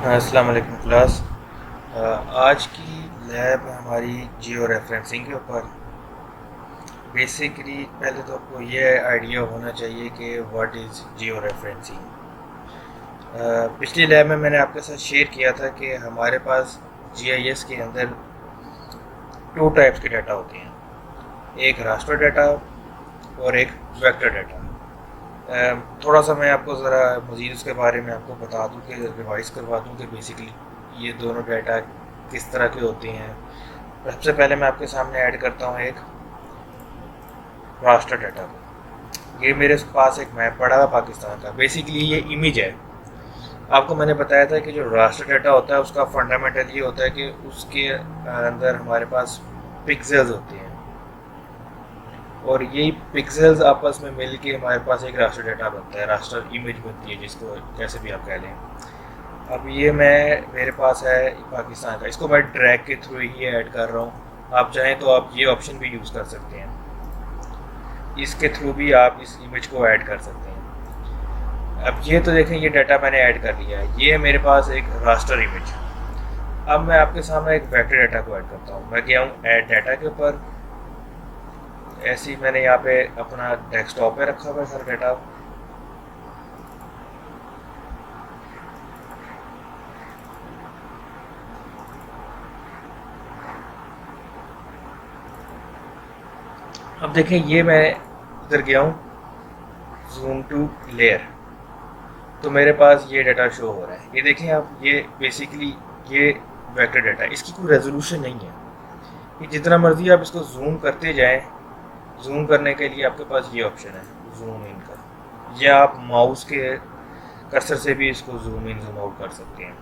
अस्सलाम वालेकुम क्लास। आज की लैब हमारी जियो रेफरेंसिंग के ऊपर। बेसिकली पहले तो आपको ये आइडिया होना चाहिए कि व्हाट इज़ जियो रेफरेंसिंग। पिछली लैब में मैंने आपके साथ शेयर किया था कि हमारे पास जीआईएस के अंदर टू टाइप्स के डाटा होते हैं, एक रास्टर डाटा और एक वेक्टर डाटा। थोड़ा सा मैं आपको ज़रा मज़ीद उसके बारे में आपको बता दूं कि रिवाइज करवा दूं कि बेसिकली ये दोनों डाटा किस तरह के होते हैं। सबसे पहले मैं आपके सामने ऐड करता हूँ एक रास्टर डाटा को। ये मेरे पास एक मैप पड़ा है पाकिस्तान का। बेसिकली ये इमेज है। आपको मैंने बताया था कि जो रास्टर डाटा होता है उसका फंडामेंटल ये होता है कि उसके अंदर हमारे पास पिक्सेल्स होते हैं और यही पिक्सेल्स आपस में मिल के हमारे पास एक रास्टर डाटा बनता है, रास्टर इमेज बनती है, जिसको कैसे भी आप कह लें। अब ये मेरे पास है पाकिस्तान का, इसको मैं ड्रैग के थ्रू ही ऐड कर रहा हूँ। आप चाहें तो आप ये ऑप्शन भी यूज़ कर सकते हैं, इसके थ्रू भी आप इस इमेज को ऐड कर सकते हैं। अब ये तो देखें, ये डाटा मैंने ऐड कर लिया है, ये है मेरे पास एक रास्टर इमेज। अब मैं आपके सामने एक वेक्टर डाटा को ऐड करता हूँ। मैं गया हूँ ऐड डाटा के ऊपर, ऐसे ही मैंने यहाँ पे अपना डेस्कटॉप पे रखा हुआ है सारा डाटा। अब देखें, ये मैं इधर गया हूँ जूम टू लेयर, तो मेरे पास ये डाटा शो हो रहा है। ये देखें आप, ये बेसिकली ये वेक्टर डाटा है, इसकी कोई रेजोल्यूशन नहीं है। ये जितना मर्जी आप इसको जूम करते जाएं, जूम करने के लिए आपके पास ये ऑप्शन है जूम इन का, या आप माउस के कर्सर से भी इसको जूम इन जूम आउट कर सकते हैं।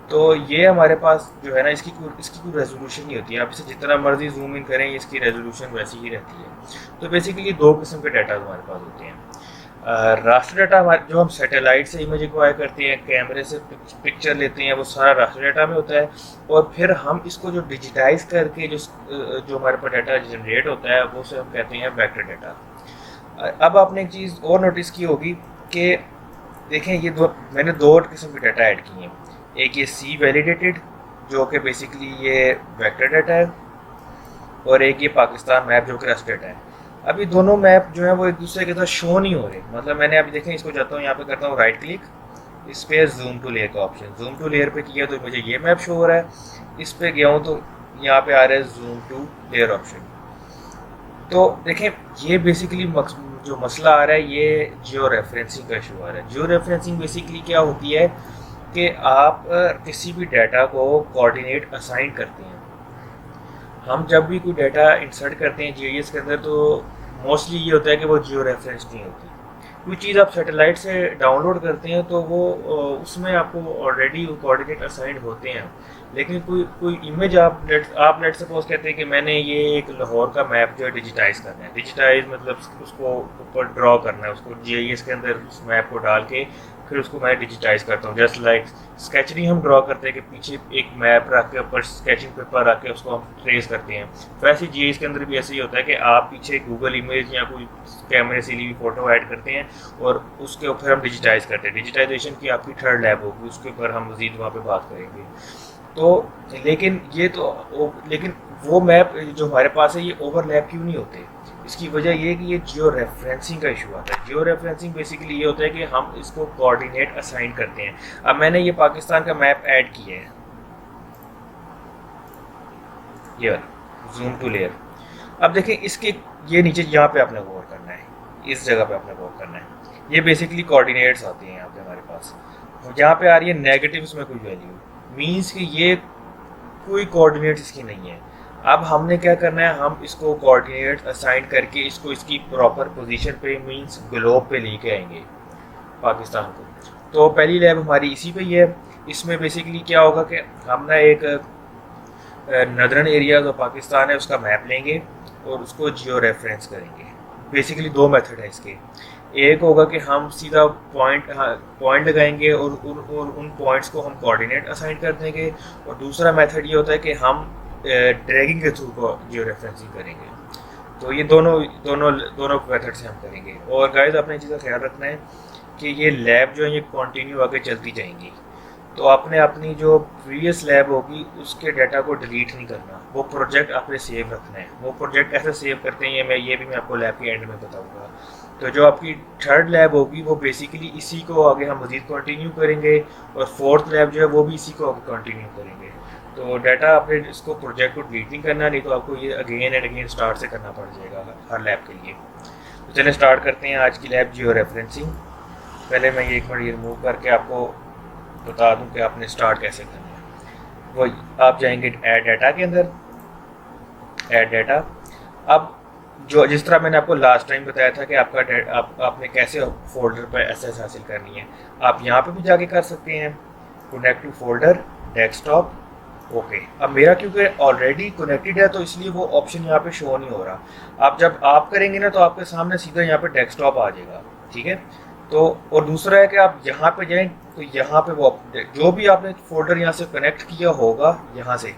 तो ये हमारे पास जो है ना, इसकी कोई रेजोल्यूशन नहीं होती है। आप इसे जितना मर्जी जूम इन करें, इसकी रेजोल्यूशन वैसी ही रहती है। तो बेसिकली दो किस्म के डाटा हमारे पास होते हैं। रास्टर डाटा हमारे, जो हम सैटेलाइट से इमेज एक्वायर करते हैं, कैमरे से पिक्चर लेते हैं, वो सारा रास्टर डाटा में होता है। और फिर हम इसको जो डिजिटाइज करके जो हमारे पास डाटा जनरेट होता है, वो से हम कहते हैं वेक्टर डाटा। अब आपने एक चीज़ और नोटिस की होगी कि देखें, ये मैंने दो किस्म के डाटा ऐड किए हैं। एक ये सी वैलिडेटेड, जो कि बेसिकली ये वेक्टर डाटा है, और एक ये पाकिस्तान मैप, जो कि रस्ट डाटा है। अभी दोनों मैप जो है वो एक दूसरे के साथ शो नहीं हो रहे। मतलब मैंने अभी देखें, इसको जाता हूँ, यहाँ पे करता हूँ राइट क्लिक, इस पर जूम टू लेयर का ऑप्शन, जूम टू लेयर पे किया तो मुझे ये मैप शो हो रहा है। इस पर गया हूँ तो यहाँ पे आ रहा है जूम टू लेयर ऑप्शन। तो देखें, ये बेसिकली जो मसला आ रहा है, ये जियो रेफरेंसिंग का इशू आ रहा है। जियो रेफरेंसिंग बेसिकली क्या होती है कि आप किसी भी डाटा को कोऑर्डिनेट असाइन करते हैं। हम जब भी कोई डाटा इंसर्ट करते हैं जीआईएस के अंदर, तो मोस्टली ये होता है कि वो जियो रेफरेंस नहीं होती। कोई चीज़ आप सैटेलाइट से डाउनलोड करते हैं तो वो उसमें आपको ऑलरेडी कोऑर्डिनेट असाइंड होते हैं। लेकिन कोई कोई इमेज आप लेट सपोज कहते हैं कि मैंने ये एक लाहौर का मैप जो है डिजिटाइज करना है। डिजिटाइज मतलब उसको ऊपर ड्रॉ करना है, उसको जीआईएस के अंदर उस मैप को डाल के फिर उसको मैं डिजिटाइज करता हूँ। जस्ट लाइक स्केचिंग हम ड्रॉ करते हैं कि पीछे एक मैप रख के ऊपर स्केचिंग पेपर रख के उसको हम ट्रेस करते हैं, वैसे जीआईएस के अंदर भी ऐसे ही होता है कि आप पीछे गूगल इमेज या कोई कैमरे से ली हुई फोटो ऐड करते हैं और उसके ऊपर हम डिजिटाइज करते हैं। डिजिटाइजेशन की आपकी थर्ड लैब होगी, उसके ऊपर हम मज़ीद वहाँ पे बात करेंगे। तो लेकिन वो मैप जो हमारे पास है, ये ओवरलैप क्यों नहीं होते? इसकी वजह ये है कि ये जियो रेफरेंसिंग का इशू आता है। जियो रेफरेंसिंग बेसिकली ये होता है कि हम इसको कोऑर्डिनेट असाइन करते हैं। अब मैंने ये पाकिस्तान का मैप ऐड किया है, ये जूम टू लेयर। अब देखें, इसके ये नीचे यहाँ पे आपने गौर करना है, इस जगह पे आपने गौर करना है। ये बेसिकली कोऑर्डिनेट्स आते हैं यहाँ पे हमारे पास। यहाँ पे आ रही है नेगेटिव, इसमें कोई वैल्यू मीन्स कि ये कोई कोऑर्डिनेट इसकी नहीं है। अब हमने क्या करना है, हम इसको कोऑर्डिनेट असाइन करके इसको इसकी प्रॉपर पोजीशन पे मींस ग्लोब पे लेके आएंगे पाकिस्तान को। तो पहली लैब हमारी इसी पे ही है। इसमें बेसिकली क्या होगा कि हम ना एक नदरन एरिया जो पाकिस्तान है उसका मैप लेंगे और उसको जियो रेफरेंस करेंगे। बेसिकली दो मेथड है इसके। एक होगा कि हम सीधा पॉइंट लगाएंगे और उन पॉइंट्स को हम कोऑर्डिनेट असाइन कर देंगे। और दूसरा मेथड ये होता है कि हम ड्रैगिंग के थ्रू को जियो रेफरेंसिंग करेंगे। तो ये दोनों दोनों दोनों मेथड से हम करेंगे। और गाइस, आपने चीज़ का ख्याल रखना है कि ये लैब जो है ये कंटिन्यू आगे चलती जाएंगी। तो आपने अपनी जो प्रीवियस लैब होगी उसके डाटा को डिलीट नहीं करना, वो प्रोजेक्ट आपने सेव रखना है। वो प्रोजेक्ट कैसे सेव करते हैं ये भी मैं आपको लैब के एंड में बताऊंगा। तो जो आपकी थर्ड लैब होगी वो बेसिकली इसी को आगे हम मज़ीद कंटिन्यू करेंगे, और फोर्थ लैब जो है वो भी इसी को आगे कंटिन्यू करेंगे। तो डाटा आपने इसको प्रोजेक्ट को डिलीट नहीं करना, नहीं तो आपको ये अगेन एंड अगेन स्टार्ट से करना पड़ जाएगा हर लैब के लिए। तो चलिए स्टार्ट करते हैं आज की लैब जियो रेफरेंसिंग। पहले मैं ये एक मिनट ये रिमूव करके आपको बता दूं कि आपने स्टार्ट कैसे करना है। वो आप जाएंगे ऐड डाटा के अंदर, ऐड डाटा। अब जो जिस तरह मैंने आपको लास्ट टाइम बताया था कि आपने कैसे फोल्डर पर एक्सेस हासिल करनी है, आप यहाँ पे भी जाके कर सकते हैं। Connect to folder, desktop, okay. अब मेरा क्योंकि ऑलरेडी कनेक्टेड है तो इसलिए वो ऑप्शन यहाँ पे शो नहीं हो रहा। आप जब आप करेंगे ना तो आपके सामने सीधा यहाँ पे डेस्कटॉप आ जाएगा, ठीक है। तो और दूसरा है कि आप यहाँ पे जाएं तो यहाँ पे वो जो भी आपने फोल्डर यहाँ से कनेक्ट किया होगा यहाँ से,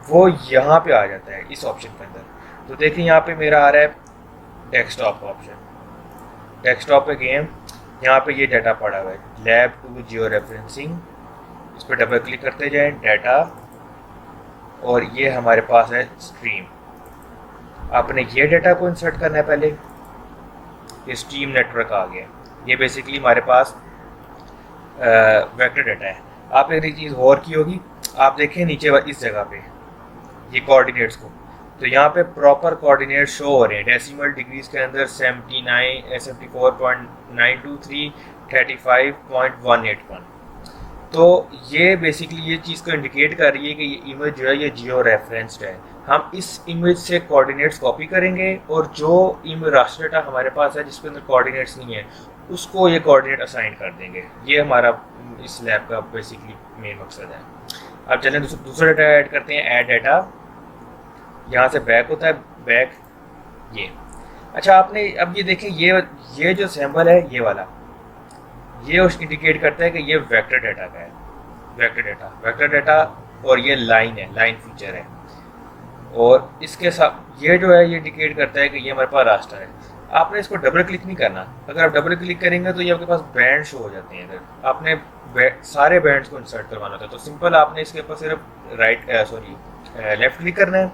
वो यहाँ पे आ जाता है इस ऑप्शन के अंदर। तो देखिए यहाँ पे मेरा आ रहा है डेस्कटॉप का ऑप्शन। डेस्कटॉप पे गए, यहाँ पे ये डाटा पड़ा हुआ है लैब 2 जियो रेफरेंसिंग। इस पर डबल क्लिक करते जाएं, डाटा, और ये हमारे पास है स्ट्रीम। आपने ये डाटा को इंसर्ट करना है पहले। ये स्ट्रीम नेटवर्क आ गया, ये बेसिकली हमारे पास वेक्टर डाटा है। आप एक चीज़ और की होगी, आप देखें नीचे इस जगह पे ये कोऑर्डिनेट्स को, तो यहाँ पे प्रॉपर कोऑर्डिनेट शो हो रहे हैं डेसिमल डिग्रीज के अंदर 74.923 35.181। तो ये बेसिकली ये चीज़ को इंडिकेट कर रही है कि ये इमेज जो है ये जियो रेफरेंस्ड है। हम इस इमेज से कोऑर्डिनेट्स कॉपी करेंगे और जो इमेज रास्टर डाटा हमारे पास है जिसके अंदर कोऑर्डिनेट्स नहीं है उसको ये कोऑर्डिनेट असाइन कर देंगे। ये हमारा इस लैब का बेसिकली मेन मकसद है। अब चलें दूसरा डाटा ऐड करते हैं, ऐड डाटा। यहाँ से बैक होता है, बैक ये। अच्छा आपने अब ये देखें, ये जो सैम्पल है ये वाला, ये इंडिकेट करता है कि ये वेक्टर डाटा का है। वेक्टर डाटा और ये लाइन है, लाइन फीचर है। और इसके साथ ये जो है ये इंडिकेट करता है कि ये हमारे पास रास्टर है। आपने इसको डबल क्लिक नहीं करना। अगर आप डबल क्लिक करेंगे तो ये आपके पास बैंड शो हो जाते हैं। इधर आपने सारे बैंड्स को इंसर्ट करवाना होता है, तो सिंपल आपने इसके ऊपर सिर्फ लेफ्ट क्लिक करना है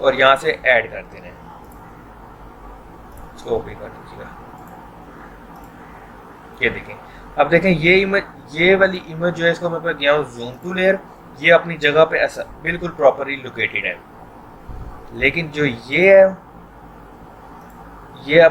और यहाँ से ऐड कर देना है। इसको ओपन कर दीजिएगा। ये देखें, अब देखें ये इमेज, ये वाली इमेज जो है इसको मैं गया हूँ जूम टू लेयर, ये अपनी जगह पे ऐसा बिल्कुल प्रॉपरली लोकेटेड है। लेकिन जो ये है ये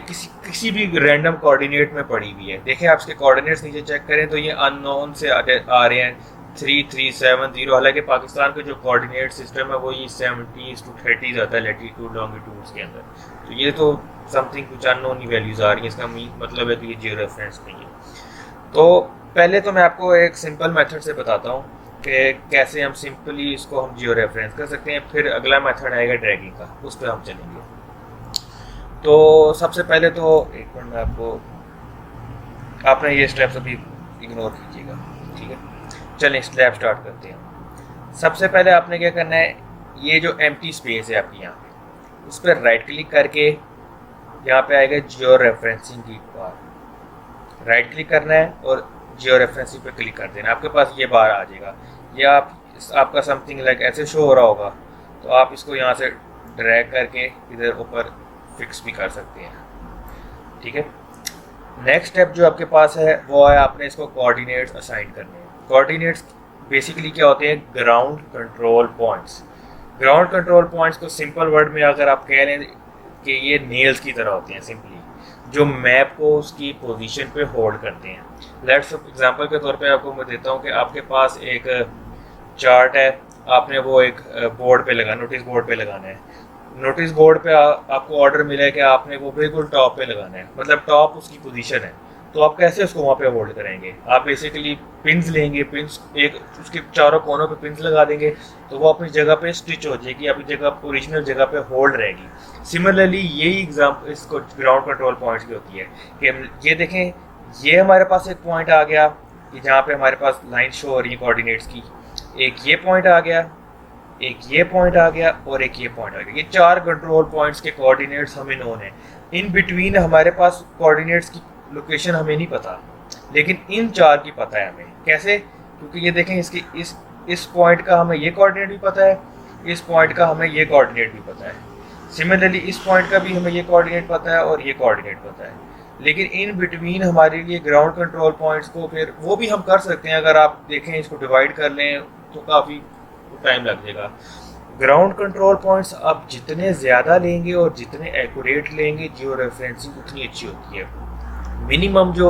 किसी भी रैंडम कोऑर्डिनेट में पड़ी हुई है। देखें आप इसके कोऑर्डिनेट्स नीचे चेक करें तो ये अननोन से आ रहे हैं 3370। हालांकि पाकिस्तान का जो कोऑर्डिनेट सिस्टम है वो ये 70 to 30 आता है लैटिट्यूड लॉन्गिट्यूड्स के अंदर। तो ये तो समथिंग कुछ अननोन ही वैल्यूज आ रही हैं, इसका मतलब है कि ये जियो रेफरेंस नहीं है। तो पहले तो मैं आपको एक सिंपल मेथड से बताता हूँ कि कैसे हम सिंपली इसको हम जियो रेफरेंस कर सकते हैं। फिर अगला मेथड आएगा ड्रैगिंग का, उस पर हम चलेंगे। तो सबसे पहले तो एक मिनट में आपने ये स्टेप्स अभी इग्नोर कीजिएगा, ठीक है। चलें स्टेप स्टार्ट करते हैं। सबसे पहले आपने क्या करना है, ये जो एम्प्टी स्पेस है आपकी यहाँ पे, उस पर राइट क्लिक करके यहाँ पे आएगा जियो रेफरेंसिंग की बार। राइट क्लिक करना है और जियो रेफरेंसिंग पे क्लिक कर देना, आपके पास ये बार आ जाएगा। ये आपका समथिंग लाइक ऐसे शो हो रहा होगा, तो आप इसको यहाँ से ड्रैग करके इधर ऊपर फिक्स भी कर सकते हैं, ठीक है। नेक्स्ट स्टेप जो आपके पास है वो है आपने इसको कोऑर्डिनेट्स असाइन करने हैं। कोऑर्डिनेट्स बेसिकली क्या होते हैं, ground control points. Ground control points को सिंपल वर्ड में अगर आप कह लें कि ये नेल्स की तरह होते हैं, सिंपली जो मैप को उसकी पोजीशन पे होल्ड करते हैं। लेट्स एग्जांपल के तौर पे आपको मैं देता हूँ कि आपके पास एक चार्ट है, आपने वो एक बोर्ड पे लगाना, नोटिस बोर्ड पे लगाना है। नोटिस बोर्ड पे आपको ऑर्डर मिला है कि आपने वो बिल्कुल टॉप पे लगाना है, मतलब टॉप उसकी पोजीशन है। तो आप कैसे उसको वहाँ पे होल्ड करेंगे, आप बेसिकली पिंस लेंगे, पिंस एक उसके चारों कोनों पे पिंस लगा देंगे तो वो अपनी जगह पे स्टिच हो जाएगी, अपनी जगह ओरिजिनल जगह पे होल्ड रहेगी। सिमिलरली यही एग्जाम्पल इसको ग्राउंड कंट्रोल पॉइंट्स की होती है कि ये देखें, ये हमारे पास एक पॉइंट आ गया कि जहाँ पे हमारे पास लाइन शो हो रही है कोऑर्डिनेट्स की, एक ये पॉइंट आ गया, एक ये पॉइंट आ गया और एक ये पॉइंट आ गया। ये चार कंट्रोल पॉइंट्स के कोऑर्डिनेट्स हमें नोन है। इन बिटवीन हमारे पास कोऑर्डिनेट्स की लोकेशन हमें नहीं पता, लेकिन इन 4 की पता है हमें। कैसे? क्योंकि ये देखें, इसकी इस पॉइंट का हमें ये कोऑर्डिनेट भी पता है, इस पॉइंट का हमें ये कोऑर्डिनेट भी पता है, सिमिलरली इस पॉइंट का भी हमें ये कोऑर्डिनेट पता है और ये कोऑर्डिनेट पता है। लेकिन इन बिटवीन हमारे लिए ग्राउंड कंट्रोल पॉइंट्स को फिर वो भी हम कर सकते हैं, अगर आप देखें इसको डिवाइड कर लें तो काफ़ी टाइम लग जाएगा। ग्राउंड कंट्रोल पॉइंट्स आप जितने ज़्यादा लेंगे और जितने एक्यूरेट लेंगे, जियो रेफरेंसिंग उतनी अच्छी होती है। मिनिमम जो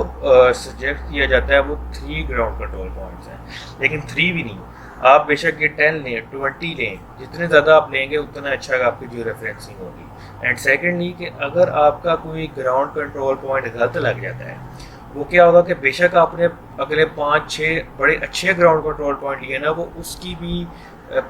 सजेस्ट किया जाता है वो 3 ग्राउंड कंट्रोल पॉइंट्स हैं, लेकिन 3 भी नहीं, आप बेशक ये 10 लें, 20 लें, जितने ज़्यादा आप लेंगे उतना अच्छा आपकी जियो रेफरेंसिंग होगी। एंड सेकेंडली कि अगर आपका कोई ग्राउंड कंट्रोल पॉइंट गलत लग जाता है, वो क्या होगा कि बेशक आपने अगले 5-6 बड़े अच्छे ग्राउंड कंट्रोल पॉइंट लिए ना, वो उसकी भी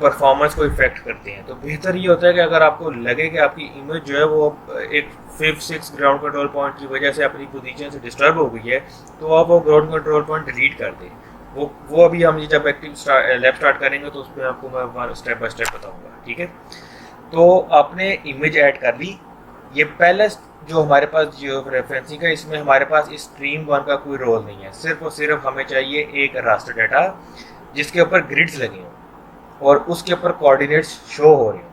परफॉर्मेंस को इफेक्ट करते हैं। तो बेहतर ये होता है कि अगर आपको लगे कि आपकी इमेज जो है वो एक 5-6 ग्राउंड कंट्रोल पॉइंट की वजह से अपनी पोजीशन से डिस्टर्ब हो गई है, तो आप वो ग्राउंड कंट्रोल पॉइंट डिलीट कर दें। वो अभी हम जब एक्टिव लैब स्टार्ट करेंगे तो उसमें आपको मैं स्टेप बाय स्टेप बताऊंगा, ठीक है। तो आपने इमेज ऐड कर ली। ये पहले जो हमारे पास जियो रेफरेंसिंग है, इसमें हमारे पास इस स्ट्रीम 1 का कोई रोल नहीं है, सिर्फ और सिर्फ हमें चाहिए एक रास्टर डाटा जिसके ऊपर ग्रिड्स लगी हों और उसके ऊपर कोऑर्डिनेट्स शो हो रहे हो।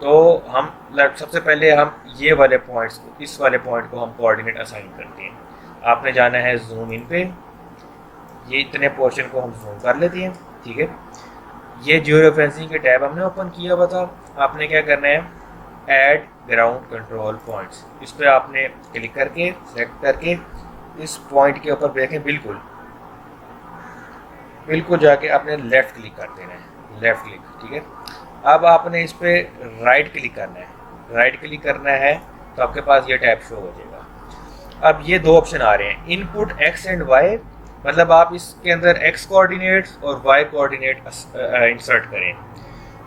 तो हम सबसे पहले हम ये वाले पॉइंट्स को, इस वाले पॉइंट को हम कोऑर्डिनेट असाइन करते हैं। आपने जाना है जूम इन पे, ये इतने पोर्शन को हम जूम कर लेते हैं, ठीक है। ये जियो रेफरेंसिंग के टैब हमने ओपन किया हुआ था। आपने क्या करना है, ऐड ग्राउंड कंट्रोल पॉइंट्स, इस पर आपने क्लिक करके सेलेक्ट करके इस पॉइंट के ऊपर देखें, बिल्कुल जाके आपने लेफ़्ट क्लिक कर देना है, लेफ़्ट क्लिक, ठीक है। अब आपने इस पर राइट क्लिक करना है, राइट क्लिक करना है तो आपके पास ये टैब शो हो जाएगा। अब ये 2 ऑप्शन आ रहे हैं, इनपुट एक्स एंड वाई, मतलब आप इसके अंदर एक्स कोऑर्डिनेट्स और वाई कोऑर्डिनेट इंसर्ट करें,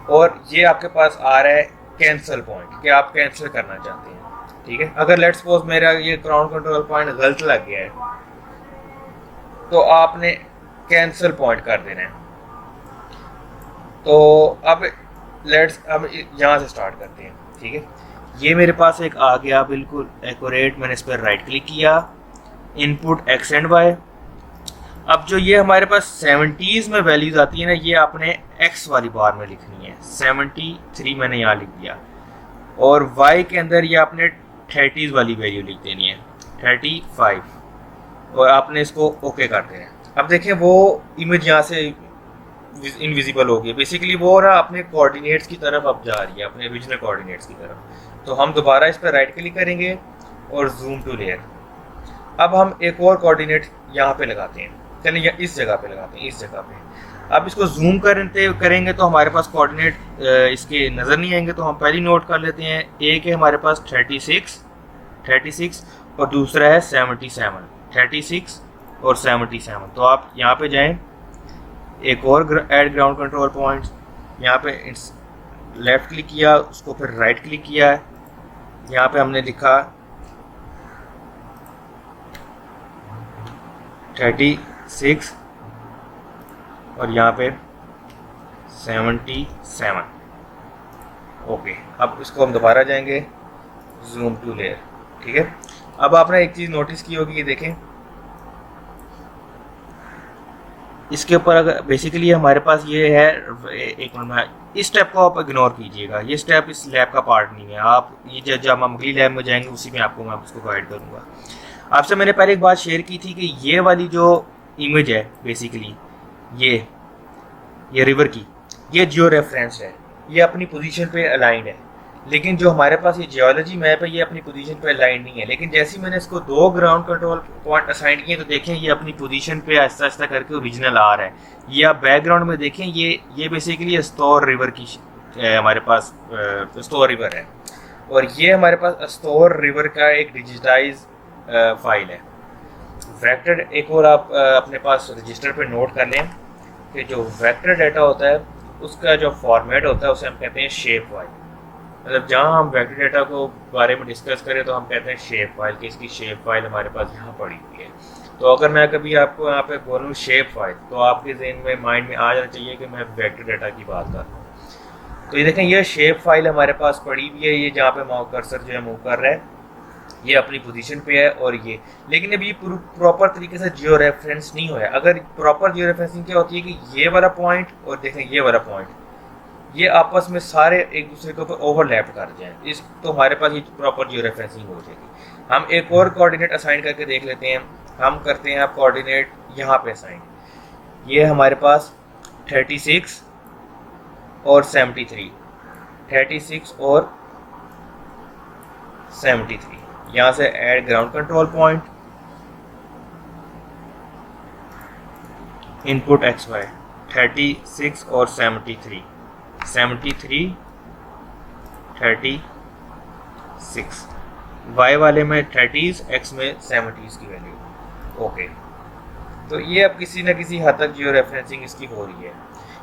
और ये आपके पास आ रहा है कैंसिल पॉइंट, कि आप कैंसिल करना चाहते हैं, ठीक है। अगर लेट्स सपोज मेरा ये ग्राउंड कंट्रोल पॉइंट गलत लग गया है तो आपने कैंसिल पॉइंट कर देना है। तो अब यहाँ से स्टार्ट करते हैं, ठीक है। ये मेरे पास एक आ गया बिल्कुल एक्यूरेट, मैंने इस पर राइट क्लिक किया, इनपुट एक्स एंड वाई। अब जो ये हमारे पास 70s में वैल्यूज आती है ना, ये आपने एक्स वाली बार में लिखनी है, 73 मैंने यहाँ लिख दिया, और वाई के अंदर ये आपने 30s वाली वैल्यू लिख देनी है, 35, और आपने इसको ओके कर देना है। अब देखें वो इमेज यहाँ से इनविजिबल हो गई, बेसिकली वो ना अपने कोऑर्डिनेट्स की तरफ अब जा रही है, अपने ओरिजिनल कोऑर्डिनेट्स की तरफ। तो हम दोबारा इस पर राइट क्लिक करेंगे और जूम टू लेयर। अब हम एक और कोऑर्डिनेट यहाँ पे लगाते हैं, चलिए इस जगह पे लगाते हैं, इस जगह पे। अब इसको जूम करेंगे तो हमारे पास कोऑर्डिनेट इसके नज़र नहीं आएंगे, तो हम पहले नोट कर लेते हैं। एक है हमारे पास 36 और दूसरा है 77, 36 और 77। तो आप यहाँ पे जाएं, एक और ऐड ग्राउंड कंट्रोल पॉइंट, यहाँ पे लेफ़्ट क्लिक किया, उसको फिर राइट क्लिक किया है, यहाँ पे हमने लिखा 36 और यहाँ पे 77, ओके। अब इसको हम दोबारा जाएंगे, जूम टू लेयर, ठीक है। अब आपने एक चीज़ नोटिस की होगी, ये देखें इसके ऊपर अगर बेसिकली हमारे पास ये है, एक मिनट में इस स्टेप को आप इग्नोर कीजिएगा, ये स्टेप इस लैब का पार्ट नहीं है। आप ये जब हम अगली लैब में जाएंगे उसी में आपको मैं उसको गाइड करूँगा। आपसे मैंने पहले एक बात शेयर की थी कि ये वाली जो इमेज है बेसिकली ये रिवर की, ये जियो रेफरेंस है, ये अपनी पोजीशन पे अलाइंड है। लेकिन जो हमारे पास ये जियोलॉजी मैप है, ये अपनी पोजीशन पे अलाइंड नहीं है। लेकिन जैसे ही मैंने इसको 2 ग्राउंड कंट्रोल पॉइंट असाइन किए तो देखें ये अपनी पोजीशन पे आहिस्ता आहिस्ता करके ओरिजिनल आ रहा है। ये आप बैकग्राउंड में देखें, ये बेसिकली स्टोर रिवर की हमारे पास स्टोर रिवर है, और ये हमारे पास स्टोर रिवर का एक डिजिटाइज फाइल है। वेक्टर एक और आप अपने पास रजिस्टर पे नोट कर लें कि जो वेक्टर डाटा होता है उसका जो फॉर्मेट होता है उसे हम कहते हैं शेप फाइल। मतलब जहाँ हम वेक्टर डाटा को बारे में डिस्कस करें तो हम कहते हैं शेप फाइल, कि इसकी शेप फाइल हमारे पास यहाँ पड़ी हुई है। तो अगर मैं कभी आपको यहाँ पे बोलूँ शेप फाइल, तो आपके जहन में माइंड में आ जाना चाहिए कि मैं वेक्टर डाटा की बात कर रहा हूँ। तो ये देखें, ये शेप फाइल हमारे पास पड़ी हुई है, ये जहाँ पे कर्सर जो है मूव कर रहा है, ये अपनी पोजीशन पे है और ये, लेकिन अभी प्रॉपर तरीके से जियो रेफरेंस नहीं हुआ है। अगर प्रॉपर जियो रेफरेंसिंग क्या होती है कि ये वाला पॉइंट और देखें ये वाला पॉइंट, ये आपस में सारे एक दूसरे के ऊपर ओवरलैप कर जाएं, इस तो हमारे पास ये प्रॉपर जियो रेफरेंसिंग हो जाएगी। हम एक और कोऑर्डिनेट असाइन करके देख लेते हैं। हम करते हैं आप कोऑर्डिनेट यहाँ पे असाइन, ये हमारे पास 36 और 73, 36 और 73, यहाँ से add ground control point, input X Y 36 और 73, 73 36, वाई वाले में 30s, एक्स में 70s की वैल्यू। ओके, तो ये अब किसी न किसी हद तक जियो रेफरेंसिंग इसकी हो रही है।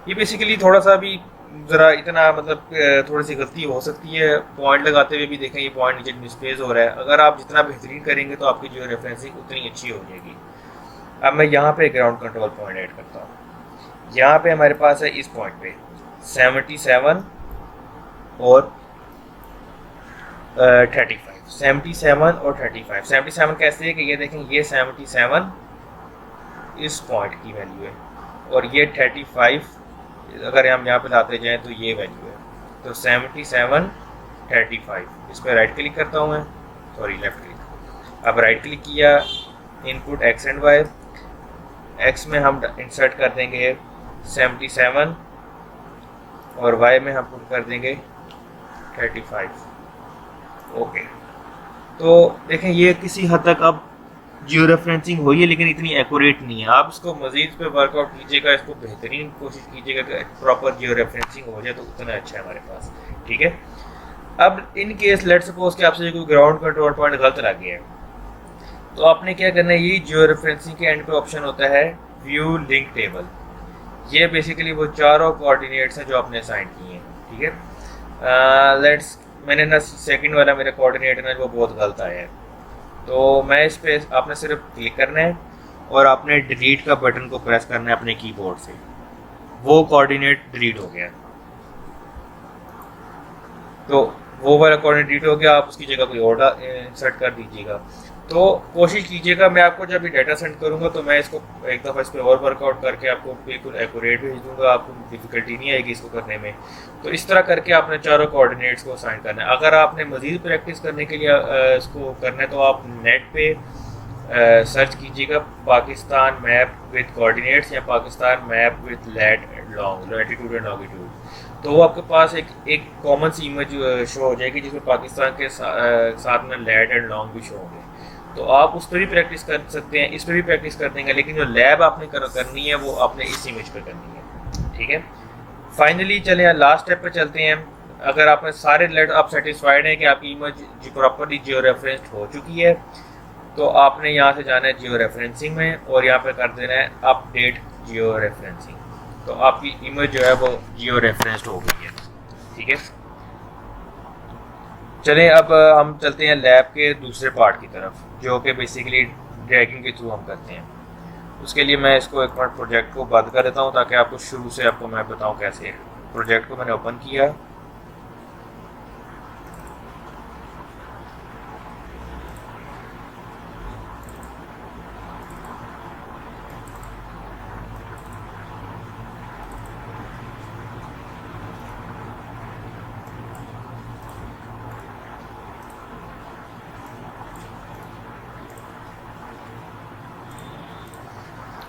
ये बेसिकली थोड़ा सा भी ज़रा इतना मतलब थोड़ी सी गलती हो सकती है, पॉइंट लगाते हुए भी देखें ये पॉइंट नीचे मिसप्लेस हो रहा है। अगर आप जितना बेहतरीन करेंगे तो आपकी जियो रेफरेंसिंग उतनी अच्छी हो जाएगी। अब मैं यहाँ पे ग्राउंड कंट्रोल पॉइंट ऐड करता हूँ। यहाँ पे हमारे पास है इस पॉइंट पे 77 और 35, 77 और 35। 77 कैसे है कि ये देखें, ये 77 इस पॉइंट की वैल्यू है और ये 35 अगर हम यहाँ पे लाते जाएं तो ये वैल्यू है। तो 77 35, इस पर राइट क्लिक करता हूँ मैं, सॉरी लेफ्ट क्लिक। अब राइट क्लिक किया, input X and Y, X में हम इंसर्ट कर देंगे 77 और वाई में हम पुट कर देंगे 35। ओके, तो देखें ये किसी हद तक अब जियो रेफरेंसिंग हुई है, लेकिन इतनी एक्यूरेट नहीं है। आप इसको मज़ीद पे वर्कआउट कीजिएगा, इसको बेहतरीन कोशिश कीजिएगा कि प्रॉपर जियो रेफरेंसिंग हो जाए, तो उतना अच्छा है हमारे पास। ठीक है, अब इन केस लेट सपोज कि आपसे कोई ग्राउंड कंट्रोल पॉइंट गलत लग गया है, तो आपने क्या करना है, ये जियो रेफरेंसिंग के एंड पे ऑप्शन होता है व्यू लिंक टेबल। ये बेसिकली वो चारों कोऑर्डिनेट्स हैं जो आपने असाइन किए हैं। ठीक है, लेट्स मैंने ना सेकंड वाला मेरा कोऑर्डिनेट ना वो बहुत गलत आया है, तो मैं इस पर आपने सिर्फ क्लिक करना है और आपने डिलीट का बटन को प्रेस करना है अपने कीबोर्ड से। वो कोऑर्डिनेट डिलीट हो गया, तो वो वाला कोऑर्डिनेट डिलीट हो गया, आप उसकी जगह कोई और इंसर्ट कर दीजिएगा। तो कोशिश कीजिएगा, मैं आपको जब भी डाटा सेंड करूँगा तो मैं इसको एक दफ़ा इस पर और वर्कआउट करके आपको बिल्कुल एक्यूरेट भेज दूँगा, आपको डिफ़िकल्टी नहीं आएगी इसको करने में। तो इस तरह करके आपने चारों कोऑर्डिनेट्स को असाइन करना है। अगर आपने मज़ीद प्रैक्टिस करने के लिए इसको करना है तो आप नेट पे सर्च कीजिएगा पाकिस्तान मैप विद कोऑर्डिनेट्स या Pakistan map with latitude and longitude, तो वो आपके पास एक कॉमन सी इमेज शो हो जाएगी जिसमें पाकिस्तान के साथ में लैट एंड लॉन्ग भी शो होंगे। तो आप उस पर भी प्रैक्टिस कर सकते हैं, इस पर भी प्रैक्टिस कर देंगे, लेकिन जो लैब आपने करनी है वो आपने इस इमेज पर करनी है। ठीक है, फाइनली चलें लास्ट स्टेप पे चलते हैं। अगर आपने सारे लेट आप सेटिस्फाइड हैं कि आपकी इमेज प्रॉपरली जियो रेफरेंस्ड हो चुकी है, तो आपने यहाँ से जाना है जियो रेफरेंसिंग में और यहाँ पे कर देना है अपडेट जियो रेफरेंसिंग। तो आपकी इमेज जो है वो जियो रेफरेंस्ड हो गई है। ठीक है, चलें अब हम चलते हैं लैब के दूसरे पार्ट की तरफ, जो कि बेसिकली ड्रैगिंग के थ्रू हम करते हैं। उसके लिए मैं इसको एक बार प्रोजेक्ट को बंद कर देता हूँ ताकि आपको शुरू से आपको मैं बताऊँ कैसे। प्रोजेक्ट को मैंने ओपन किया,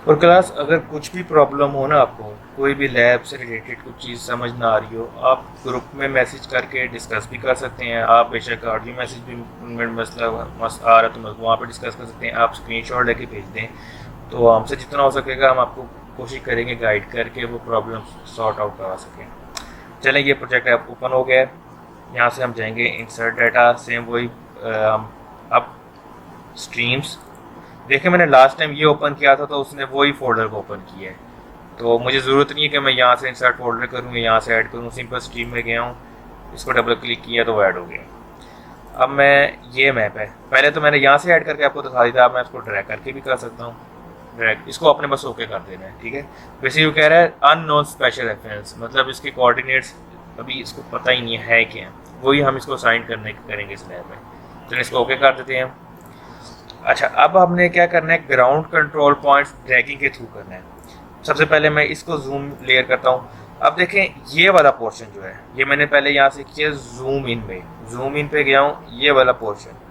और क्लास अगर कुछ भी प्रॉब्लम हो ना, आपको कोई भी लैब से रिलेटेड कुछ चीज़ समझ ना आ रही हो, आप ग्रुप में मैसेज करके डिस्कस भी कर सकते हैं। आप बेशक ऑडियो मैसेज भी मसला आ रहा तो वहाँ पे डिस्कस कर सकते हैं। आप स्क्रीनशॉट लेके भेज दें, तो हमसे जितना हो सकेगा हम आपको कोशिश करेंगे गाइड करके वो प्रॉब्लम सॉर्ट आउट करवा सकें। चलें, ये प्रोजेक्ट अब ओपन हो गया है। यहाँ से हम जाएंगे इंसर्ट डाटा, सेम वही अब स्ट्रीम्स। देखिए मैंने लास्ट टाइम ये ओपन किया था तो उसने वही फोल्डर को ओपन किया है, तो मुझे ज़रूरत नहीं है कि मैं यहाँ से इंसर्ट फोल्डर करूँ या यहाँ से ऐड करूँ। सिंपल स्ट्रीम में गया हूँ, इसको डबल क्लिक किया तो वो ऐड हो गया। अब मैं ये मैप है, पहले तो मैंने यहाँ से ऐड करके आपको दिखा दिया था, अब मैं इसको ड्रैग करके भी कर सकता हूँ। ड्रैग इसको अपने बस ओके कर देना है। ठीक है, वैसे ये कह रहा है अननोन स्पेशल रेफरेंस, मतलब इसके कोऑर्डिनेट्स अभी इसको पता ही नहीं है क्या, वही हम इसको साइन करेंगे इस लैब में। चलिए इसको ओके कर देते हैं। अच्छा, अब हमने क्या करना है, ग्राउंड कंट्रोल पॉइंट्स ड्रैगिंग के थ्रू करना है। सबसे पहले मैं इसको जूम लेयर करता हूँ। अब देखें ये वाला पोर्शन जो है, ये मैंने पहले यहाँ से किया जूम इन में, जूम इन पे गया हूँ, ये वाला पोर्शन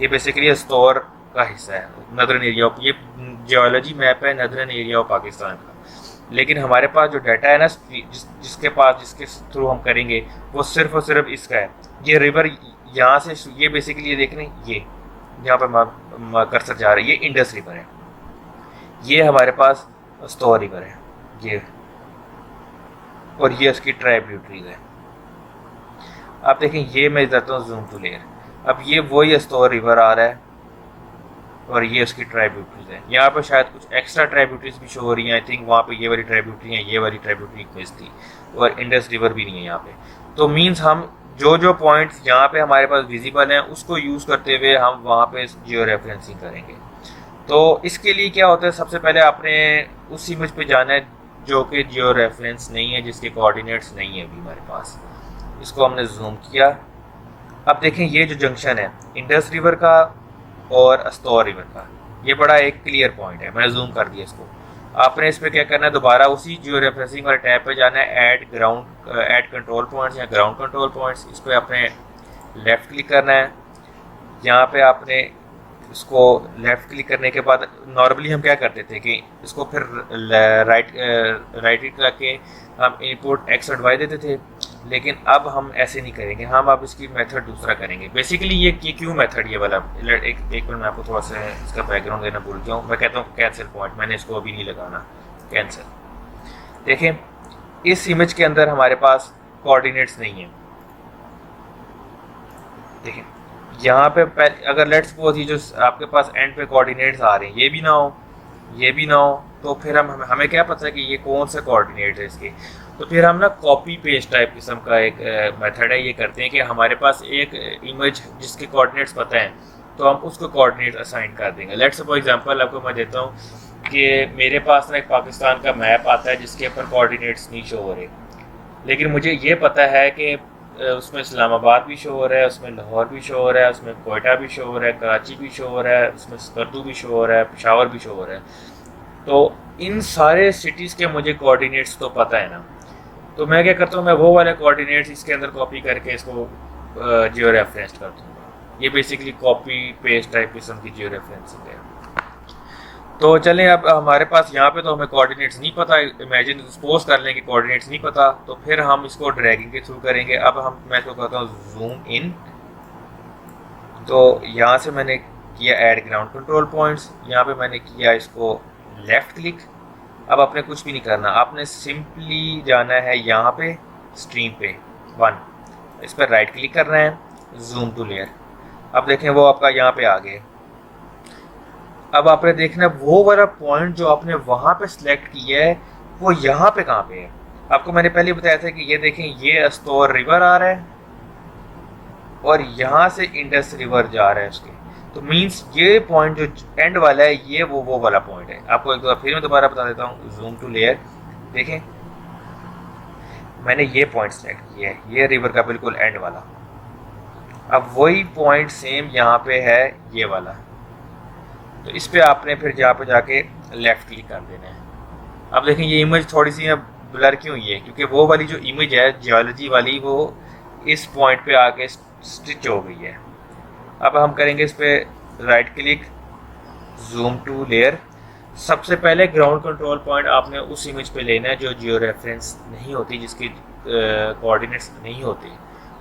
ये बेसिकली स्टोर का हिस्सा है, नदरन एरिया ऑफ, ये जियोलॉजी मैप है नदरन एरिया ऑफ पाकिस्तान का। लेकिन हमारे पास जो डाटा है ना, जिसके थ्रू हम करेंगे वो सिर्फ और सिर्फ इसका है। ये रिवर यहाँ से, ये बेसिकली ये देख रहे हैं, ये यहाँ पर कर्सर जा रहा है, ये इंडस रिवर है, ये हमारे पास स्टोर रिवर है ये, और ये उसकी ट्राइब्यूटरीज है। आप देखें ये मैं जाता हूँ जूम टू लेयर, अब ये वही स्टोर रिवर आ रहा है और ये उसकी ट्राइब्यूटरीज है। यहाँ पर शायद कुछ एक्स्ट्रा ट्राइब्यूटरीज भी शो हो रही हैं, आई थिंक वहाँ पे ये वाली ट्राइब्यूटरी है, ये वाली ट्राइब्यूटरी मिस थी, और इंडस रिवर भी नहीं है यहाँ पे। तो मीन्स हम जो पॉइंट्स यहाँ पे हमारे पास विजिबल हैं उसको यूज़ करते हुए हम वहाँ पे जियो रेफरेंसिंग करेंगे। तो इसके लिए क्या होता है, सबसे पहले आपने उस इमेज पे जाना है जो कि जियो रेफरेंस नहीं है, जिसके कोऑर्डिनेट्स नहीं है अभी हमारे पास। इसको हमने जूम किया। अब देखें ये जो जंक्शन है इंडस रिवर का और स्टोर रिवर का, ये बड़ा एक क्लियर पॉइंट है, मैंने जूम कर दिया इसको। आपने इस पर क्या करना है, दोबारा उसी जियो रेफरेंसिंग वाले टैब पे जाना है, ऐड कंट्रोल पॉइंट्स या ग्राउंड कंट्रोल पॉइंट्स। इस पर आपने लेफ़्ट क्लिक करना है। यहाँ पे आपने इसको लेफ़्ट क्लिक करने के बाद नॉर्मली हम क्या करते थे कि इसको फिर राइट क्लिक करके हम इनपुट एक्स और वाई देते थे, लेकिन अब हम ऐसे नहीं करेंगे, हम अब इसकी मेथड दूसरा करेंगे। बेसिकली ये क्यों मेथड ये वाला, एक मिनट मैं आपको थोड़ा सा इसका बैकग्राउंड देना भूल गया हूँ। मैं कहता हूँ कैंसिल पॉइंट, मैंने इसको अभी नहीं लगाना, कैंसिल। देखें इस इमेज के अंदर हमारे पास कोऑर्डिनेट्स नहीं है। देखें यहाँ पे अगर लेट्स सपोज ये जो आपके पास एंड पे कोऑर्डिनेट्स आ रहे हैं, ये भी ना हो, ये भी ना हो, तो फिर हमें क्या पता है कि ये कौन सा कोऑर्डिनेट है इसके। तो फिर हम ना कॉपी पेस्ट टाइप किस्म का एक मेथड है, ये करते हैं कि हमारे पास एक इमेज जिसके कोऑर्डिनेट्स पता है तो हम उसको कोऑर्डिनेट असाइन कर देंगे। लेट्स फॉर एग्जांपल आपको मैं देता हूँ कि मेरे पास ना एक पाकिस्तान का मैप आता है जिसके ऊपर कोऑर्डिनेट्स नहीं शो हो रहे, लेकिन मुझे ये पता है कि उसमें इस्लामाबाद भी शो हो रहा है, उसमें लाहौर भी शो हो रहा है, उसमें कोयटा भी शो हो रहा है, कराची भी शो हो रहा है, उसमें स्कर्दू भी शो हो रहा है, पेशावर भी शो हो रहा है। तो इन सारे सिटीज़ के मुझे कोऑर्डिनेट्स तो पता है ना, तो मैं क्या करता हूँ, मैं वो वाले कोऑर्डिनेट्स इसके अंदर कॉपी करके इसको जियो रेफरेंस कर दूँगा। ये बेसिकली कॉपी पेस्ट टाइप किस्म की जियो रेफरेंसिंग है। तो चलें, अब हमारे पास यहाँ पे तो हमें कोऑर्डिनेट्स नहीं पता, इमेजिन सपोज कर लें कि कोऑर्डिनेट्स नहीं पता, तो फिर हम इसको ड्रैगिंग के थ्रू करेंगे। अब मैं इसको कहता हूँ जूम इन। तो यहाँ से मैंने किया ऐड ग्राउंड कंट्रोल पॉइंट्स, यहाँ पे मैंने किया इसको लेफ़्ट क्लिक। अब आपने कुछ भी नहीं करना, आपने सिंपली जाना है यहाँ पे स्ट्रीम पे 1, इस पर राइट क्लिक करना है, जूम टू लेयर। अब देखें वो आपका यहाँ पे आ गए। अब आपने देखना वो वाला पॉइंट जो आपने वहाँ पे सिलेक्ट किया है वो यहाँ पे कहाँ पे है। आपको मैंने पहले बताया था कि ये देखें ये स्टोर रिवर आ रहा है और यहाँ से इंडस रिवर जा रहा है उसके, तो मींस ये पॉइंट जो एंड वाला है ये वो वाला पॉइंट है। आपको एक बार फिर मैं दोबारा बता देता हूँ, जूम टू लेयर। देखें मैंने ये पॉइंट सेलेक्ट किया है, ये रिवर का बिल्कुल एंड वाला। अब वही पॉइंट सेम यहाँ पे है ये वाला, तो इस पे आपने फिर यहाँ पे जाके लेफ़्ट क्लिक कर देना है। अब देखें ये इमेज थोड़ी सी ब्लर क्यों हुई है, क्योंकि वो वाली जो इमेज है जियोलॉजी वाली वो इस पॉइंट पे आके स्टिच हो गई है। अब हम करेंगे इस पर right click, zoom to layer. सबसे पहले ग्राउंड कंट्रोल पॉइंट आपने उस इमेज पे लेना है जो जियो रेफरेंस नहीं होती, जिसकी कोऑर्डिनेट्स नहीं होते,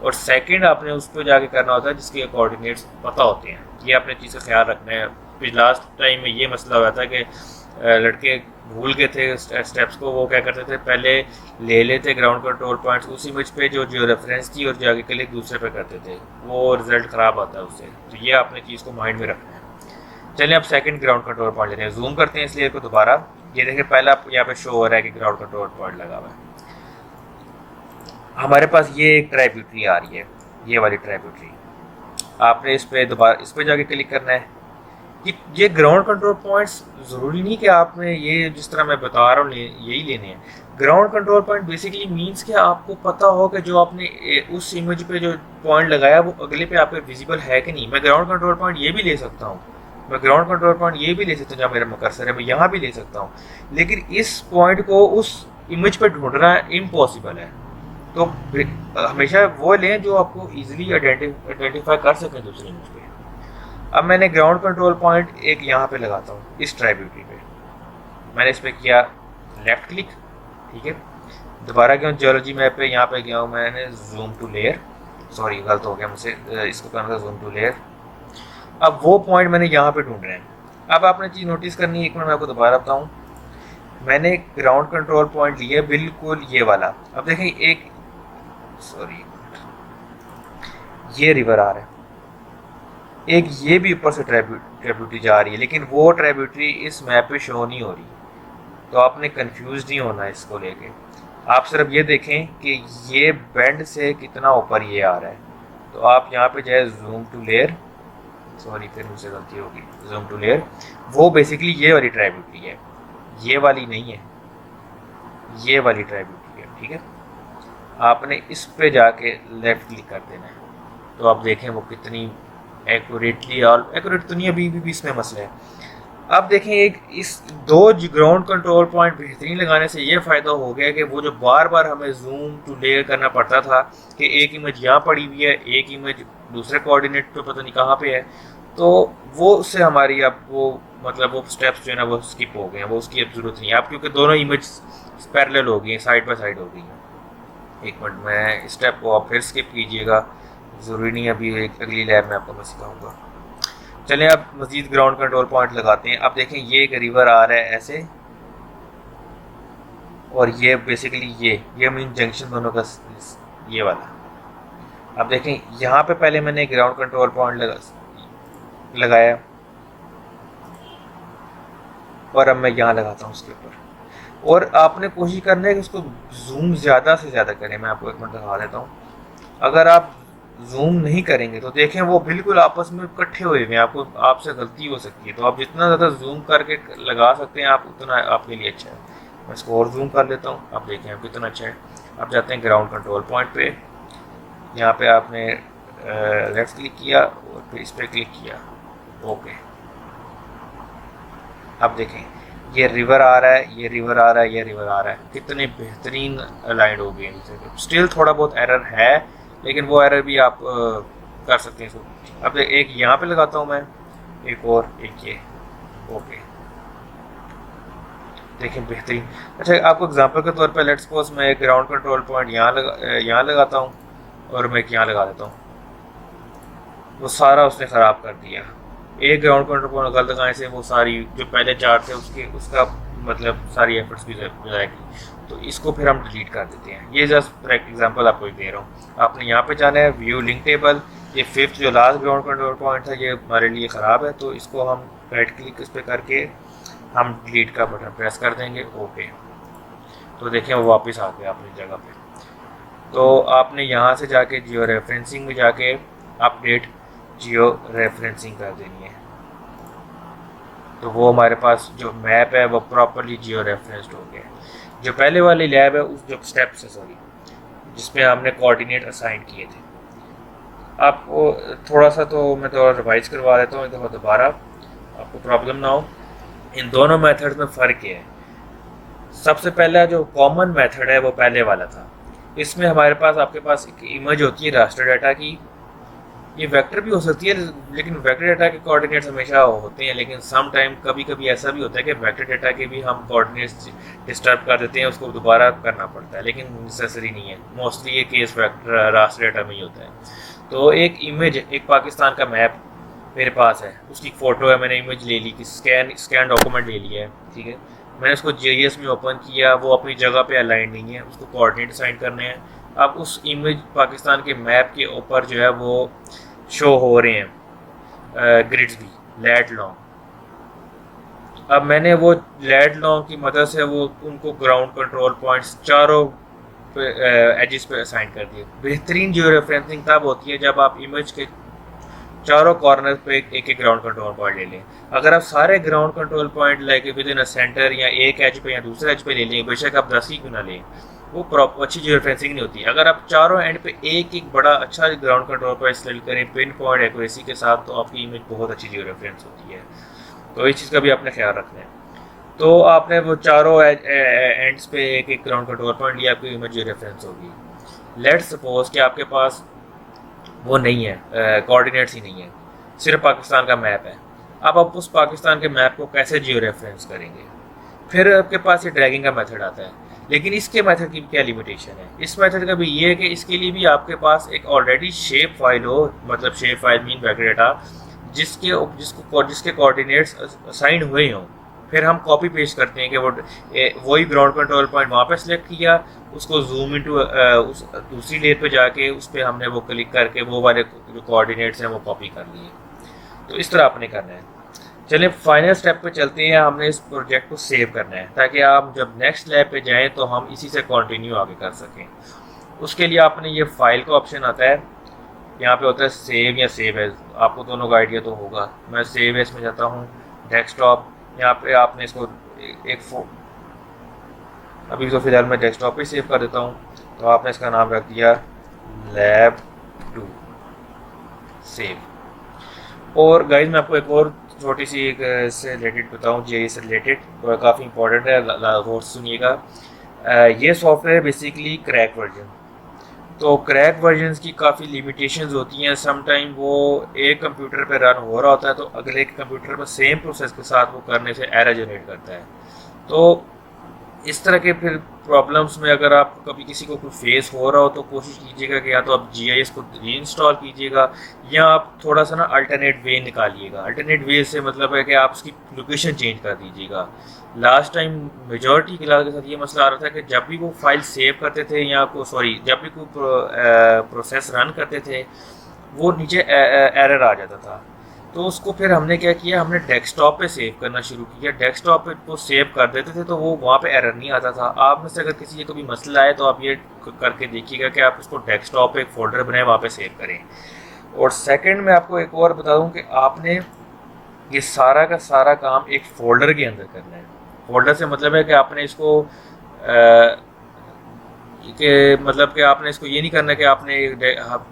और सेकंड आपने उस पर जाके करना होता है जिसके कोऑर्डिनेट्स पता होते हैं। ये आपने चीज़ का ख्याल रखना है। लास्ट टाइम में ये मसला हुआ था कि लड़के भूल गए थे स्टेप्स को, वो क्या करते थे पहले ले लेते ग्राउंड कंट्रोल पॉइंट्स उस इमेज पे जो रेफरेंस थी और जाके क्लिक दूसरे पे करते थे, वो रिजल्ट ख़राब आता है उससे। तो ये आपने चीज़ को माइंड में रखना है। चलिए अब सेकंड ग्राउंड कंट्रोल पॉइंट लेते हैं, जूम करते हैं इस लेयर को दोबारा। ये देखिए पहला यहाँ पे शो हो रहा है कि ग्राउंड कंट्रोल पॉइंट लगा हुआ है। हमारे पास ये एक ट्राइब्यूटरी आ रही है, ये वाली ट्राइब्यूटरी। आपने इस पर दोबारा इस पर जाके क्लिक करना है। ये ग्राउंड कंट्रोल पॉइंट्स ज़रूरी नहीं कि आपने ये जिस तरह मैं बता रहा हूँ यही लेने हैं। Ground control point basically means कि आपको पता हो कि जो आपने उस इमेज पे जो पॉइंट लगाया वो अगले पे आप पे विजिबल है कि नहीं। मैं ग्राउंड कंट्रोल पॉइंट ये भी ले सकता हूँ, मैं ग्राउंड कर्सर जहाँ मेरा कर्सर है मैं यहाँ भी ले सकता हूँ, लेकिन इस पॉइंट को उस इमेज पे ढूंढना इम्पॉसिबल है। तो हमेशा वो लें जो आपको इजीली आइडेंटिफाई कर सकें दूसरी इमेज पे। अब मैंने ग्राउंड कंट्रोल पॉइंट एक यहाँ पे लगाता हूँ इस ट्राइब्यूटरी पे, मैंने इस पर किया लेफ्ट क्लिक, ठीक है। दोबारा गया हूँ जियोलॉजी मैप पे, यहाँ पे गया हूँ मैंने जूम टू लेयर, सॉरी गलत हो गया मुझसे, इसको करना था जूम टू लेयर। अब वो पॉइंट मैंने यहाँ पे ढूंढ रहे हैं। अब आपने चीज़ नोटिस करनी है, एक मिनट मैं आपको दोबारा बताऊँ। मैंने ग्राउंड कंट्रोल पॉइंट लिया बिल्कुल ये वाला। अब देखें एक, सॉरी ये रिवर आ रहा है, एक ये भी ऊपर से ट्रिब्यूटरी जा रही है, लेकिन वो ट्रिब्यूटरी इस मैप पे शो नहीं हो रही। तो आपने कंफ्यूज नहीं होना इसको लेके, आप सिर्फ ये देखें कि ये बेंड से कितना ऊपर ये आ रहा है। तो आप यहाँ पे जाए जूम टू लेयर, सॉरी फिर मुझसे गलती होगी, जूम टू लेयर, वो बेसिकली ये वाली ट्रिब्यूटरी है, ये वाली नहीं है, ये वाली ट्रिब्यूटरी है, ठीक है। आपने इस पे जाके लेफ्ट क्लिक कर देना है, तो आप देखें वो कितनी एक्यूरेटली, और एक्यूरेट तो नहीं अभी भी इसमें मसला है। अब देखें एक इस दो ग्राउंड कंट्रोल पॉइंट बेहतरीन लगाने से ये फ़ायदा हो गया कि वो जो बार बार हमें जूम टू लेयर करना पड़ता था कि एक इमेज यहाँ पड़ी हुई है, एक इमेज दूसरे कोऑर्डिनेट पे पता नहीं कहाँ पे है, तो वो उससे हमारी अब वो मतलब वो स्टेप्स जो है ना वो स्किप हो गए हैं, वो उसकी अब ज़रूरत नहीं है अब, क्योंकि दोनों इमेज पैरेलल हो गई हैं, साइड बाय साइड हो गई हैं। एक मिनट मैं स्टेप को आप फिर स्किप कीजिएगा, ज़रूरी नहीं अभी एक अगली लैब में आपको मैं सिखाऊँगा। चलें अब मज़ीद ग्राउंड कंट्रोल पॉइंट लगाते हैं। अब देखें ये एक रिवर आ रहा है ऐसे, और ये बेसिकली ये मीन जंक्शन दोनों का ये वाला। अब देखें यहाँ पे पहले मैंने ग्राउंड कंट्रोल पॉइंट लगाया, और अब मैं यहाँ लगाता हूँ उसके ऊपर, और आपने कोशिश करना है कि उसको जूम ज़्यादा से ज़्यादा करें। मैं आपको एक मिनट दिखा देता हूँ। अगर आप जूम नहीं करेंगे तो देखें वो बिल्कुल आपस में इकट्ठे हुए हैं, आपको आपसे गलती हो सकती है। तो आप जितना ज़्यादा जूम करके लगा सकते हैं आप उतना आपके लिए अच्छा है। मैं इसको और जूम कर लेता हूँ, आप देखें आप कितना अच्छा है। आप जाते हैं ग्राउंड कंट्रोल पॉइंट पे, यहाँ पे आपने लेफ्ट क्लिक किया और फिर इस पर क्लिक किया, ओके। अब देखें ये रिवर आ रहा है, ये रिवर आ रहा है, ये रिवर आ रहा है, कितने बेहतरीन अलाइंड हो गए इनसे। स्टिल थोड़ा बहुत एरर है, लेकिन वो एरर भी आप कर सकते हैं इसको। अब एक यहाँ पे लगाता हूँ मैं, एक और एक ये, ओके देखें बेहतरीन। अच्छा आपको एग्जांपल के तौर पे लेट्स सपोज मैं एक ग्राउंड कंट्रोल पॉइंट यहाँ लगाता हूँ और मैं यहाँ लगा देता हूँ, वो सारा उसने ख़राब कर दिया। एक ग्राउंड कंट्रोल पॉइंट गलत लगाने से वो सारी जो पहले चार थे उसका मतलब सारी एफर्ट्स भी जाएगी। तो इसको फिर हम डिलीट कर देते हैं। ये जस्ट एक एग्जांपल आपको दे रहा हूँ। आपने यहाँ पे जाना है व्यू लिंक टेबल, ये फिफ्थ जो लास्ट ग्राउंड कंट्रोल पॉइंट था ये हमारे लिए ख़राब है, तो इसको हम राइट क्लिक इस पर करके हम डिलीट का बटन प्रेस कर देंगे, ओके। तो देखें वो वापस आ गया अपनी जगह पे। तो आपने यहाँ से जाके जियो रेफरेंसिंग में जाके अपडेट जियो रेफरेंसिंग कर देनी है, तो वो हमारे पास जो मैप है वो प्रॉपरली जियो रेफरेंस्ड हो गया। जो पहले वाली लैब है उस जो स्टेप्स है सॉरी जिसमें हमने कोऑर्डिनेट असाइन किए थे, आपको थोड़ा सा तो मैं थोड़ा रिवाइज करवा देता हूँ एक दफ़ा दोबारा, आपको प्रॉब्लम ना हो। इन दोनों मेथड में फ़र्क क्या है। सबसे पहला जो कॉमन मेथड है वो पहले वाला था। इसमें हमारे पास आपके पास एक इमेज होती है रास्टर डाटा की, ये वेक्टर भी हो सकती है, लेकिन वेक्टर डाटा के कोऑर्डिनेट्स हमेशा होते हैं, लेकिन सम टाइम कभी कभी ऐसा भी होता है कि वेक्टर डाटा के भी हम कोऑर्डिनेट्स डिस्टर्ब कर देते हैं, उसको दोबारा करना पड़ता है, लेकिन नेसेसरी नहीं है। मोस्टली ये केस वेक्टर रास्टर डाटा में ही होता है। तो एक इमेज, एक पाकिस्तान का मैप मेरे पास है, उसकी फ़ोटो है, मैंने इमेज ले ली कि स्कैन डॉक्यूमेंट ले लिया है, ठीक है। मैंने उसको GIS में ओपन किया, वो अपनी जगह पे अलाइन नहीं है, उसको कोऑर्डिनेट असाइन करने हैं। अब उस इमेज पाकिस्तान के मैप के ऊपर जो है वो शो हो रहे हैं ग्रिड्स भी लैट लॉन्ग। अब मैंने वो लैट लॉन्ग की मदद से वो उनको ग्राउंड कंट्रोल पॉइंट्स चारों एजिस पे असाइन कर दिए। बेहतरीन जियो रेफरेंसिंग तब होती है जब आप इमेज के चारों कॉर्नर पे एक एक ग्राउंड कंट्रोल पॉइंट ले लें। अगर आप सारे ग्राउंड कंट्रोल पॉइंट लेके विद इन अ सेंटर या एक एज पे या दूसरे एज पे ले लें, बेशक आप 10 ही क्यों ना लें, वो अच्छी जियो रेफरेंसिंग नहीं होती। अगर आप चारों एंड पे एक एक बड़ा अच्छा ग्राउंड कंट्रोल पॉइंट सेलेक्ट करें पिन पॉइंट एक्यूरेसी के साथ, तो आपकी इमेज बहुत अच्छी जियो रेफरेंस होती है। तो इस चीज़ का भी आपने ख्याल रखना है। तो आपने वो चारों एंड्स पे एक एक ग्राउंड कंट्रोल पॉइंट लिया, आपकी इमेज जियो रेफरेंस होगी। लेट्स सपोज कि आपके पास वो नहीं है, कोऑर्डिनेट्स ही नहीं है, सिर्फ पाकिस्तान का मैप है। अब आप उस पाकिस्तान के मैप को कैसे जियो रेफरेंस करेंगे? फिर आपके पास ये ड्रैगिंग का मेथड आता है, लेकिन इसके मेथड की क्या लिमिटेशन है? इस मेथड का भी ये है कि इसके लिए भी आपके पास एक ऑलरेडी शेप फाइल हो, मतलब shape file mean vector data, जिसके कोऑर्डिनेट्स असाइन हुए हों। फिर हम कॉपी पेस्ट करते हैं कि वही ग्राउंड कंट्रोल पॉइंट वहाँ पे सिलेक्ट किया, उसको जूम इनटू उस दूसरी लेयर पे जाके उस पर हमने वो क्लिक करके वो वाले जो कोऑर्डिनेट्स हैं वो कॉपी कर लिए। तो इस तरह आपने करना है। चलिए फाइनल स्टेप पे चलते हैं। हमने इस प्रोजेक्ट को सेव करना है ताकि आप जब नेक्स्ट लैब पे जाएं तो हम इसी से कंटिन्यू आगे कर सकें। उसके लिए आपने ये फाइल का ऑप्शन आता है, यहाँ पे होता है सेव या सेव एज, आपको दोनों का आइडिया तो होगा। मैं सेव एज में जाता हूँ, डेस्कटॉप, यहाँ पे आपने इसको अभी तो फिलहाल मैं डेस्कटॉप पे सेव कर देता हूँ। तो आपने इसका नाम रख दिया लैब 2 सेव। और गाइज मैं आपको एक और छोटी सी एक इससे रिलेटेड बताऊँ, जीआईएस से रिलेटेड, और काफ़ी इंपॉर्टेंट है, गौर से सुनिएगा। ये सॉफ्टवेयर बेसिकली क्रैक वर्जन, तो क्रैक वर्जन्स की काफ़ी लिमिटेशंस होती हैं। समटाइम वो एक कंप्यूटर पे रन हो रहा होता है तो अगले कंप्यूटर पर सेम प्रोसेस के साथ वो करने से एरर जनरेट करता है। तो इस तरह के फिर प्रॉब्लम्स में अगर आप कभी किसी को कोई फेस हो रहा हो तो कोशिश कीजिएगा कि या तो आप जीआईएस को रीइंस्टॉल कीजिएगा या आप थोड़ा सा ना अल्टरनेट वे निकालिएगा। अल्टरनेट वे से मतलब है कि आप उसकी लोकेशन चेंज कर दीजिएगा। लास्ट टाइम मेजॉरिटी क्लास के साथ ये मसला आ रहा था कि जब भी वो फाइल सेव करते थे या जब भी कोई प्रोसेस रन करते थे वो नीचे एरर आ जाता था। तो उसको फिर हमने क्या किया, हमने डेस्कटॉप पे सेव करना शुरू किया। डेस्कटॉप पे वो सेव कर देते थे तो वो वहाँ पे एरर नहीं आता था। आप में से अगर किसी को कभी मसला आए तो आप ये करके देखिएगा कि आप उसको डेस्कटॉप पे एक फ़ोल्डर बनाए, वहाँ पे सेव करें। और सेकंड में आपको एक और बता दूँ कि आपने ये सारा का सारा काम एक फ़ोल्डर के अंदर करना है। फ़ोल्डर से मतलब है कि आपने इसको कि आपने इसको ये नहीं करना कि आपने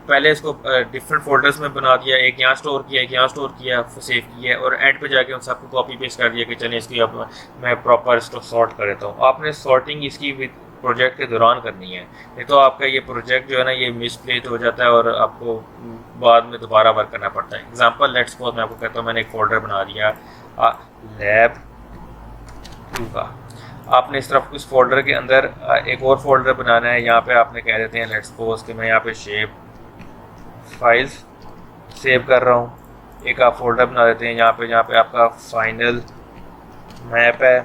पहले इसको डिफरेंट फोल्डर्स में बना दिया, एक यहाँ स्टोर किया, एक यहाँ स्टोर किया, सेव किया और एंड पे जाके उन सबको कॉपी पेस्ट कर दिया कि चलिए इसकी अब मैं प्रॉपर इसको सॉर्ट कर देता हूँ। आपने सॉर्टिंग इसकी विद प्रोजेक्ट के दौरान करनी है, नहीं तो आपका ये प्रोजेक्ट जो है ना ये मिसप्लेस हो जाता है और आपको बाद में दोबारा वर्क करना पड़ता है। एग्जाम्पल लेट्स सपोज मैं आपको कहता हूँ मैंने एक फ़ोल्डर बना दिया लैब 2 का। आपने इस तरफ उस फोल्डर के अंदर एक और फोल्डर बनाना है। यहाँ पे आपने कह देते हैं लेट्स सपोज कि मैं यहाँ पे शेप फाइल्स सेव कर रहा हूँ। एक आप फोल्डर बना देते हैं जहाँ पे आपका फाइनल मैप है।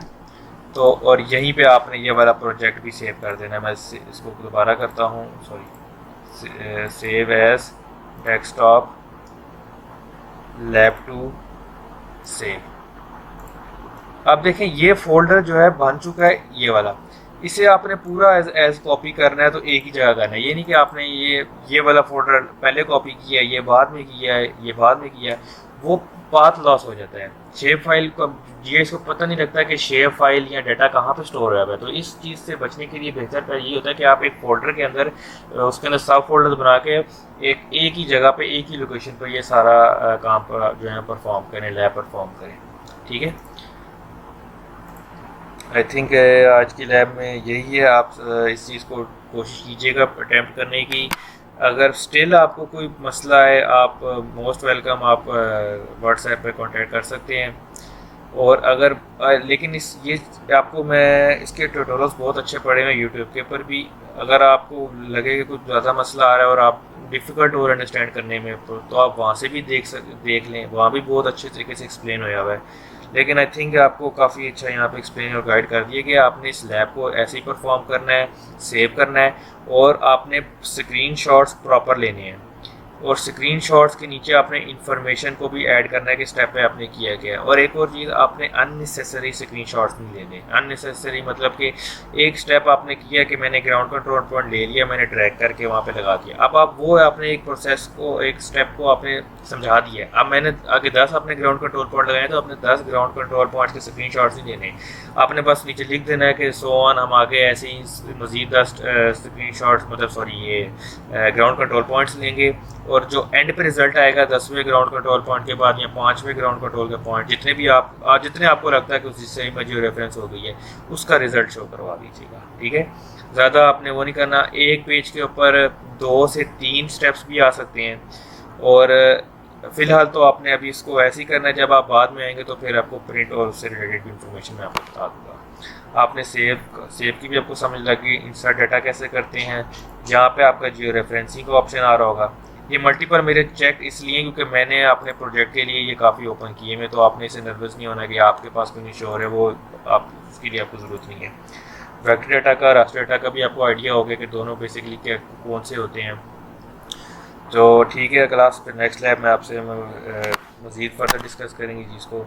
तो और यहीं पे आपने ये वाला प्रोजेक्ट भी सेव कर देना है। मैं इसको दोबारा करता हूँ, sorry, save as desktop lab 2 save. अब देखें ये फोल्डर जो है बन चुका है ये वाला। इसे आपने पूरा एज कॉपी करना है तो एक ही जगह करना है। ये नहीं कि आपने ये वाला फोल्डर पहले कॉपी किया है, ये बाद में किया है, ये बाद में किया है, वो पाथ लॉस हो जाता है। शेप फाइल को जीआईएस को पता नहीं लगता कि शेप फाइल या डाटा कहाँ पे स्टोर हुआ है। तो इस चीज़ से बचने के लिए बेहतर ये होता है कि आप एक फोल्डर के अंदर उसके अंदर सब फोल्डर बना के एक ही जगह पे एक ही लोकेशन पर ये सारा काम जो है परफॉर्म करें, लैब परफॉर्म करें। ठीक है, आई थिंक आज की लैब में यही है। आप इस चीज़ को कोशिश कीजिएगा अटैम्प्ट करने की। अगर स्टिल आपको कोई मसला है आप मोस्ट वेलकम, आप व्हाट्सएप पे कांटेक्ट कर सकते हैं। और अगर लेकिन ये आपको मैं इसके ट्यूटोरियल्स बहुत अच्छे पढ़े हैं यूट्यूब के ऊपर भी। अगर आपको लगे कि कुछ ज़्यादा मसला आ रहा है और आप डिफ़िकल्ट हो अंडरस्टैंड करने में तो आप वहाँ से भी देख लें, वहाँ भी बहुत अच्छे तरीके से एक्सप्लेन होया हुआ है। लेकिन आई थिंक आपको काफ़ी अच्छा यहाँ पे एक्सप्लेन और गाइड कर दिया कि आपने इस लैब को ऐसे ही परफॉर्म करना है, सेव करना है और आपने स्क्रीनशॉट्स प्रॉपर लेने हैं। और स्क्रीनशॉट्स के नीचे आपने इंफॉर्मेशन को भी ऐड करना है कि स्टेप पे आपने किया गया है। और एक और चीज़, आपने अननेसेसरी स्क्रीनशॉट्स नहीं लेने। अननेसेसरी मतलब कि एक स्टेप आपने किया कि मैंने ग्राउंड कंट्रोल पॉइंट ले लिया, मैंने ड्रैग करके वहाँ पे लगा दिया, अब आप वो आपने एक प्रोसेस को, एक स्टेप को आपने समझा दिया है। अब मैंने आगे 10 आपने ग्राउंड कंट्रोल पॉइंट लगाए तो आपने 10 ग्राउंड कंट्रोल पॉइंट्स के स्क्रीनशॉट्स नहीं लेने। आपने बस नीचे लिख देना है कि सो ऑन, हम आगे ऐसे ही मज़ीद 10 स्क्रीनशॉट्स, मतलब सॉरी ये ग्राउंड कंट्रोल पॉइंट्स लेंगे, और जो एंड पे रिजल्ट आएगा 10वें ग्राउंड कंट्रोल पॉइंट के बाद या 5वें ग्राउंड कंट्रोल के पॉइंट, जितने भी जितने आपको लगता है कि उससे में जो रेफरेंस हो गई है उसका रिजल्ट शो करवा दीजिएगा। ठीक है, ज़्यादा आपने वो नहीं करना। एक पेज के ऊपर 2 से 3 स्टेप्स भी आ सकते हैं, और फ़िलहाल तो आपने अभी इसको ऐसे ही करना है। जब आप बाद में आएंगे तो फिर आपको प्रिंट और उससे रिलेटेड भी इंफॉर्मेशन मैं आपको बता दूँगा। आपने सेव की भी आपको समझ लगी, इंसर्ट डाटा कैसे करते हैं। यहाँ पे आपका जियो रेफरेंसिंग का ऑप्शन आ रहा होगा। ये मल्टीपल मेरे चेक इसलिए क्योंकि मैंने अपने प्रोजेक्ट के लिए ये काफ़ी ओपन किए में, तो आपने इसे नर्वस नहीं होना कि आपके पास कोई इशू हो रहा है, वो आप उसके लिए आपको ज़रूरत नहीं है। वेक्टर डाटा का, रास्टर डाटा का भी आपको आइडिया हो गया कि दोनों बेसिकली क्या कौन से होते हैं। तो ठीक है क्लास, फिर नेक्स्ट लैब में आपसे मज़ीद फर्दर डिस्कस करेंगे जिसको।